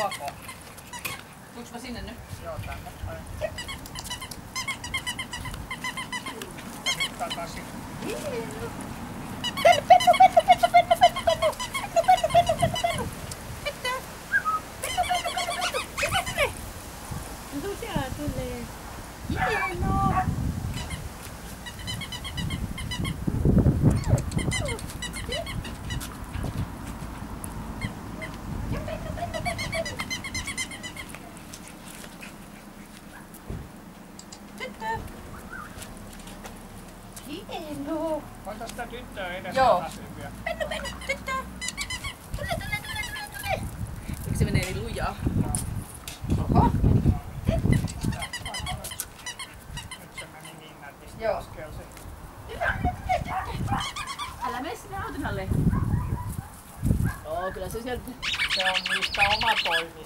Ok. Tuuks mä sinne nyt? Joo, tänne. Ja nyt takaisin. Pennu, pennu, pennu, pennu, pennu, pennu, pennu, pennu, pennu, pennu, pennu, pennu. No sieltä tulee. Hienoa! Tyttö! Hienoa! Koita sitä tyttöä edes Joo. takaisin vielä. Pennu, pennu, tyttö! Tule, tule, tule, tule, tule! Eikö se menee niin lujaa? Oho! Nyt se meni niin nätisti Joo. askelsi. Älä mene sinne auton alle. Joo, kyllä se sieltä. Se on niistä omatoimista.